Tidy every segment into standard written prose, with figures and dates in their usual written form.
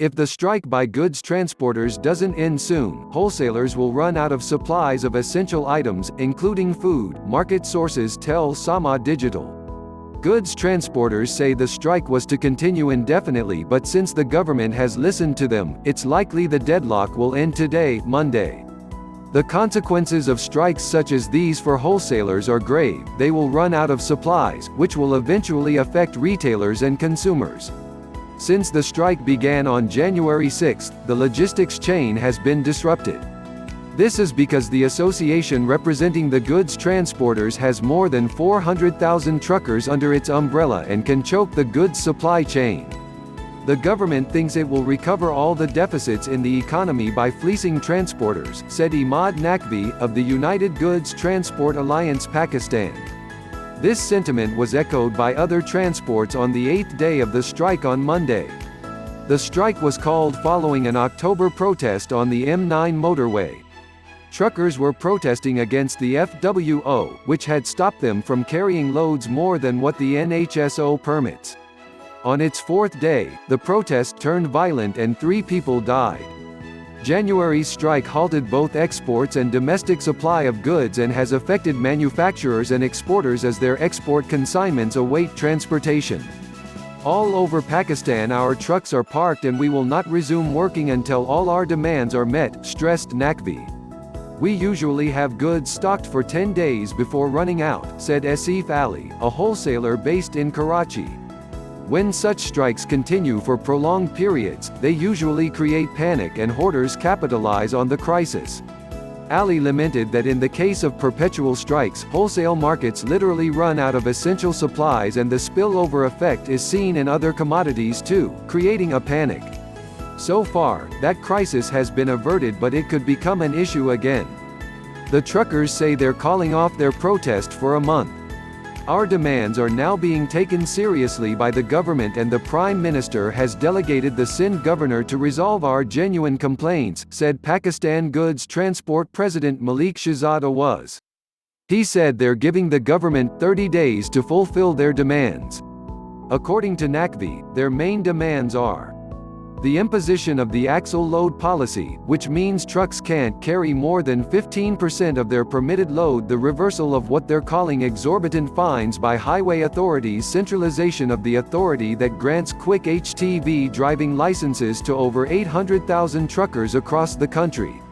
If the strike by goods transporters doesn't end soon, wholesalers will run out of supplies of essential items, including food, market sources tell Sama Digital. Goods transporters say the strike was to continue indefinitely, but since the government has listened to them, it's likely the deadlock will end today, Monday. The consequences of strikes such as these for wholesalers are grave. They will run out of supplies, which will eventually affect retailers and consumers. Since the strike began on January 6, the logistics chain has been disrupted. This is because the association representing the goods transporters has more than 400,000 truckers under its umbrella and can choke the goods supply chain. The government thinks it will recover all the deficits in the economy by fleecing transporters, said Imad Naqvi, of the United Goods Transport Alliance Pakistan. This sentiment was echoed by other transports on the 8th day of the strike on Monday. The strike was called following an October protest on the M9 motorway. Truckers were protesting against the FWO, which had stopped them from carrying loads more than what the NHSO permits. On its fourth day, the protest turned violent and 3 people died. January's strike halted both exports and domestic supply of goods and has affected manufacturers and exporters as their export consignments await transportation. All over Pakistan our trucks are parked and we will not resume working until all our demands are met, stressed Naqvi. We usually have goods stocked for 10 days before running out, said Asif Ali, a wholesaler based in Karachi. When such strikes continue for prolonged periods, they usually create panic and hoarders capitalize on the crisis. Ali lamented that in the case of perpetual strikes, wholesale markets literally run out of essential supplies and the spillover effect is seen in other commodities too, creating a panic. So far, that crisis has been averted, but it could become an issue again. The truckers say they're calling off their protest for a month. Our demands are now being taken seriously by the government and the Prime Minister has delegated the Sindh governor to resolve our genuine complaints, said Pakistan Goods Transport President Malik Shahzad Awaz. He said they're giving the government 30 days to fulfill their demands. According to Naqvi, their main demands are the imposition of the axle load policy, which means trucks can't carry more than 15% of their permitted load, the reversal of what they're calling exorbitant fines by highway authorities, centralization of the authority that grants quick HTV driving licenses to over 800,000 truckers across the country.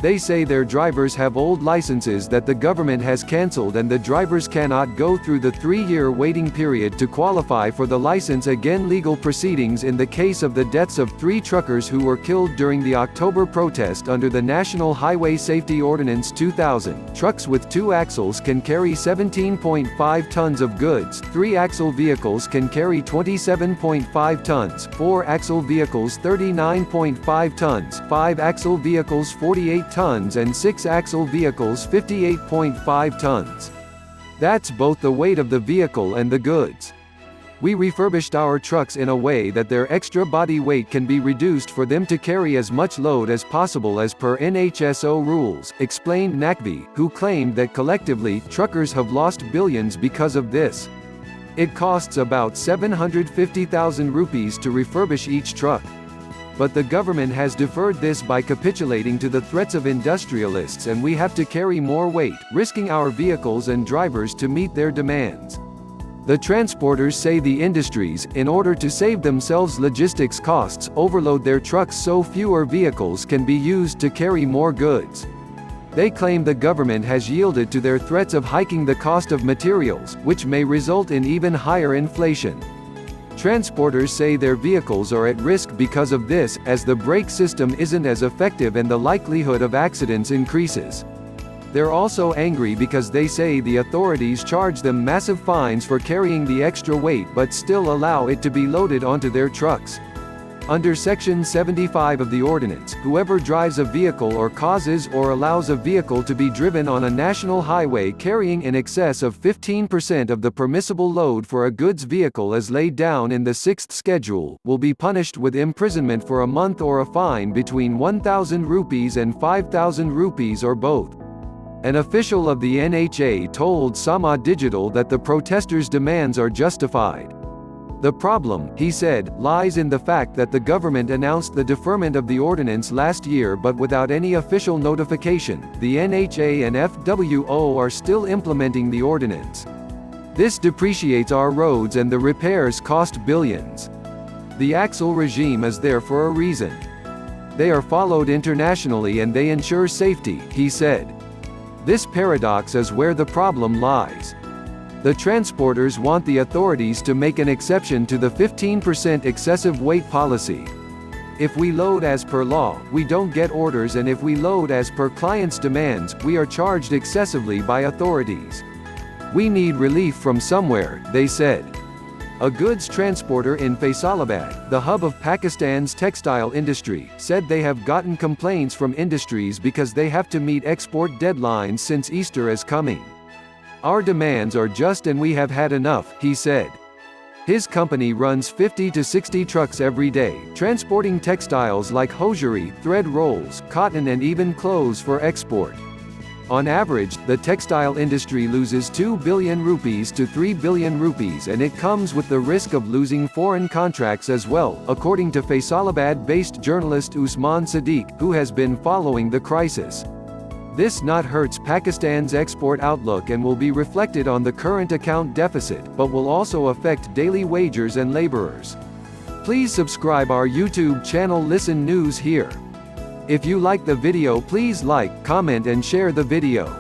They say their drivers have old licenses that the government has cancelled and the drivers cannot go through the 3-year waiting period to qualify for the license again. Legal proceedings in the case of the deaths of 3 truckers who were killed during the October protest under the National Highway Safety Ordinance 2000. Trucks with 2 axles can carry 17.5 tons of goods, 3-axle vehicles can carry 27.5 tons, 4-axle vehicles 39.5 tons, 5-axle vehicles 48 tons and 6-axle vehicles 58.5 tons. That's both the weight of the vehicle and the goods. We refurbished our trucks in a way that their extra body weight can be reduced for them to carry as much load as possible as per NHSO rules, explained Naqvi, who claimed that collectively, truckers have lost billions because of this. It costs about 750,000 rupees to refurbish each truck. But the government has deferred this by capitulating to the threats of industrialists and we have to carry more weight, risking our vehicles and drivers to meet their demands. The transporters say the industries, in order to save themselves logistics costs, overload their trucks so fewer vehicles can be used to carry more goods. They claim the government has yielded to their threats of hiking the cost of materials, which may result in even higher inflation. Transporters say their vehicles are at risk because of this, as the brake system isn't as effective and the likelihood of accidents increases. They're also angry because they say the authorities charge them massive fines for carrying the extra weight but still allow it to be loaded onto their trucks. Under Section 75 of the ordinance, whoever drives a vehicle or causes or allows a vehicle to be driven on a national highway carrying in excess of 15% of the permissible load for a goods vehicle as laid down in the 6th schedule, will be punished with imprisonment for a month or a fine between 1,000 rupees and 5,000 rupees or both. An official of the NHA told Sama Digital that the protesters' demands are justified. The problem, he said, lies in the fact that the government announced the deferment of the ordinance last year but without any official notification. The NHA and FWO are still implementing the ordinance. This depreciates our roads and the repairs cost billions. The axle regime is there for a reason. They are followed internationally and they ensure safety, he said. This paradox is where the problem lies. The transporters want the authorities to make an exception to the 15% excessive weight policy. If we load as per law, we don't get orders, and if we load as per client's demands, we are charged excessively by authorities. We need relief from somewhere, they said. A goods transporter in Faisalabad, the hub of Pakistan's textile industry, said they have gotten complaints from industries because they have to meet export deadlines since Easter is coming. Our demands are just and we have had enough, he said. His company runs 50 to 60 trucks every day, transporting textiles like hosiery, thread rolls, cotton and even clothes for export. On average, the textile industry loses 2 billion rupees to 3 billion rupees, and it comes with the risk of losing foreign contracts as well, according to Faisalabad-based journalist Usman Siddique, who has been following the crisis. This not hurts Pakistan's export outlook and will be reflected on the current account deficit, but will also affect daily wagers and laborers. Please subscribe our YouTube channel Listen News here. If you like the video, please like, comment and share the video.